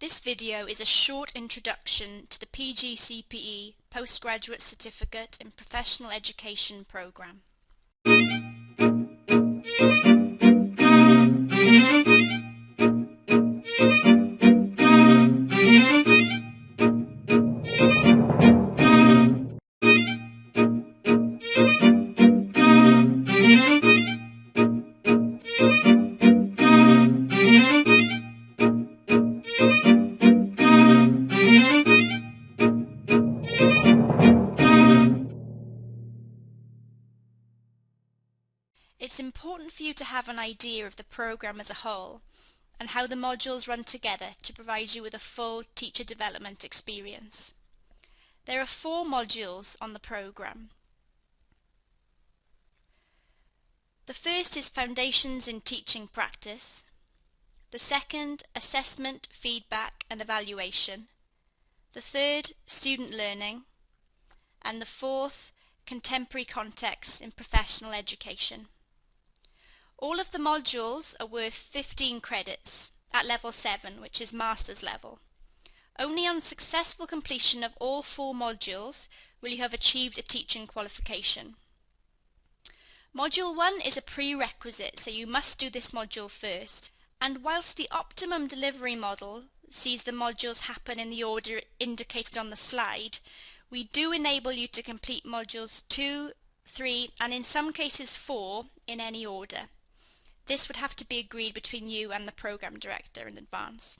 This video is a short introduction to the pgcpe Postgraduate Certificate in Professional Education programme. It's important for you to have an idea of the programme as a whole and how the modules run together to provide you with a full teacher development experience. There are 4 modules on the programme. The first is Foundations in Teaching Practice. The second, Assessment, Feedback and Evaluation. The third, Student Learning. And the fourth, Contemporary Contexts in Professional Education. All of the modules are worth 15 credits at level 7, which is master's level. Only on successful completion of all 4 modules will you have achieved a teaching qualification. Module 1 is a prerequisite, so you must do this module first. And whilst the optimum delivery model sees the modules happen in the order indicated on the slide, we do enable you to complete modules 2, 3 and in some cases 4 in any order. This would have to be agreed between you and the programme director in advance.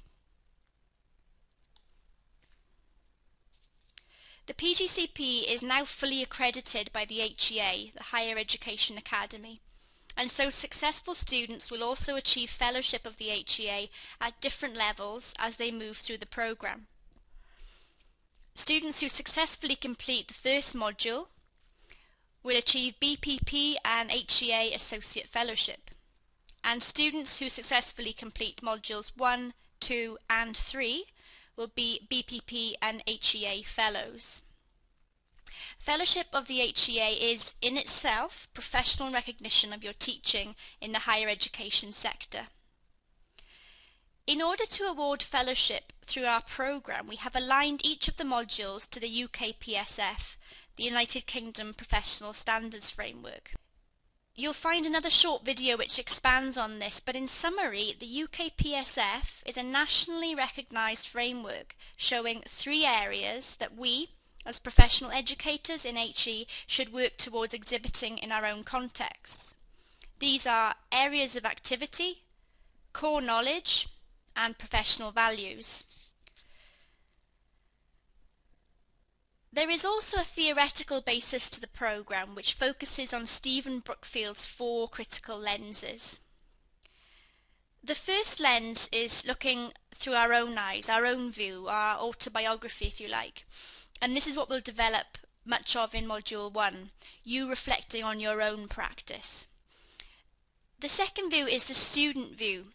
The pgcpe is now fully accredited by the HEA, the Higher Education Academy, and so successful students will also achieve fellowship of the HEA at different levels as they move through the programme. Students who successfully complete the first module will achieve BPP and HEA Associate Fellowship, and students who successfully complete modules 1, 2 and 3 will be BPP and HEA Fellows. Fellowship of the HEA is in itself professional recognition of your teaching in the higher education sector. In order to award fellowship through our programme, we have aligned each of the modules to the UKPSF, the United Kingdom Professional Standards Framework. You'll find another short video which expands on this, but in summary, the UKPSF is a nationally recognised framework showing 3 areas that we, as professional educators in HE, should work towards exhibiting in our own contexts. These are areas of activity, core knowledge, and professional values. There is also a theoretical basis to the programme which focuses on Stephen Brookfield's 4 critical lenses. The first lens is looking through our own eyes, our own view, our autobiography if you like, and this is what we'll develop much of in Module 1, you reflecting on your own practice. The second view is the student view,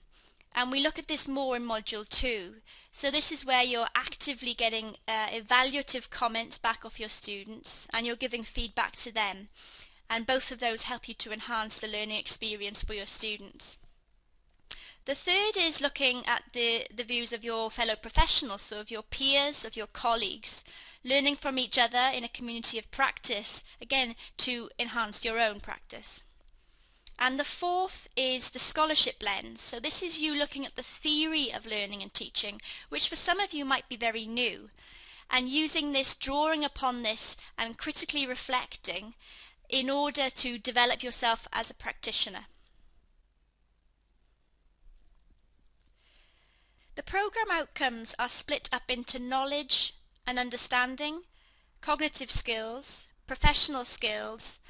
and we look at this more in Module 2. So this is where you're actively getting evaluative comments back off your students and you're giving feedback to them, and both of those help you to enhance the learning experience for your students. The third is looking at the views of your fellow professionals, so of your peers, of your colleagues, learning from each other in a community of practice, again to enhance your own practice. And the fourth is the scholarship lens. So this is you looking at the theory of learning and teaching, which for some of you might be very new, and using this, drawing upon this and critically reflecting in order to develop yourself as a practitioner. The programme outcomes are split up into knowledge and understanding, cognitive skills, professional skills,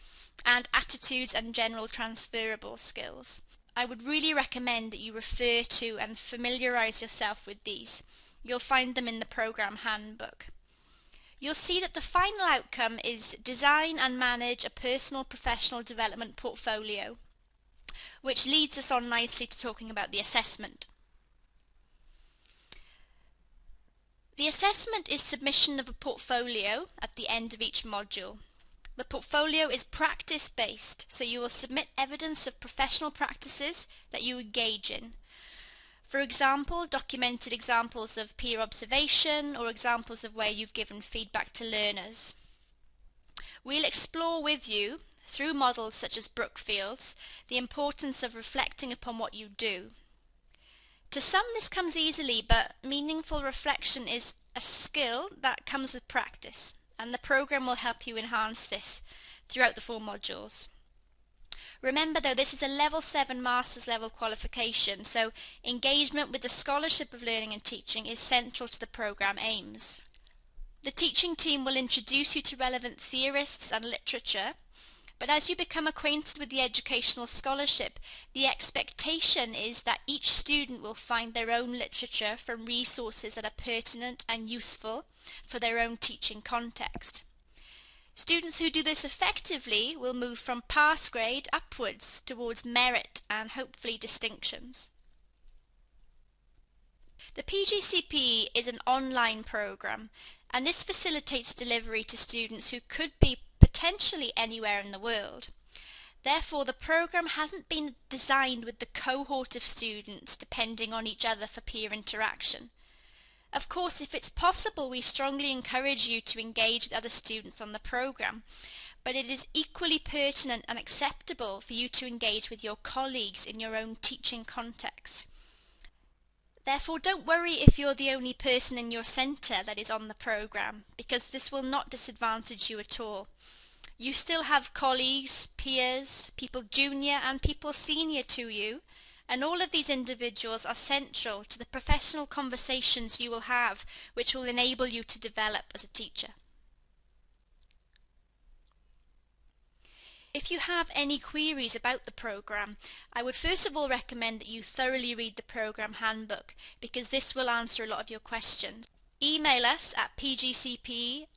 and attitudes and general transferable skills. I would really recommend that you refer to and familiarise yourself with these. You'll find them in the programme handbook. You'll see that the final outcome is design and manage a personal professional development portfolio, which leads us on nicely to talking about the assessment. The assessment is submission of a portfolio at the end of each module. The portfolio is practice-based, so you will submit evidence of professional practices that you engage in. For example, documented examples of peer observation or examples of where you've given feedback to learners. We'll explore with you, through models such as Brookfield's, the importance of reflecting upon what you do. To some this comes easily, but meaningful reflection is a skill that comes with practice, and the programme will help you enhance this throughout the 4 modules. Remember though, this is a level 7 master's level qualification, so engagement with the scholarship of learning and teaching is central to the programme aims. The teaching team will introduce you to relevant theorists and literature, but as you become acquainted with the educational scholarship, the expectation is that each student will find their own literature from resources that are pertinent and useful for their own teaching context. Students who do this effectively will move from pass grade upwards towards merit and hopefully distinctions. The pgcpe is an online programme, and this facilitates delivery to students who could be potentially anywhere in the world. Therefore, the programme hasn't been designed with the cohort of students depending on each other for peer interaction. Of course, if it's possible, we strongly encourage you to engage with other students on the programme, but it is equally pertinent and acceptable for you to engage with your colleagues in your own teaching context. Therefore, don't worry if you're the only person in your centre that is on the programme, because this will not disadvantage you at all. You still have colleagues, peers, people junior and people senior to you, and all of these individuals are central to the professional conversations you will have, which will enable you to develop as a teacher. If you have any queries about the programme, I would first of all recommend that you thoroughly read the programme handbook, because this will answer a lot of your questions. Email us at pgcpe@bpp.com.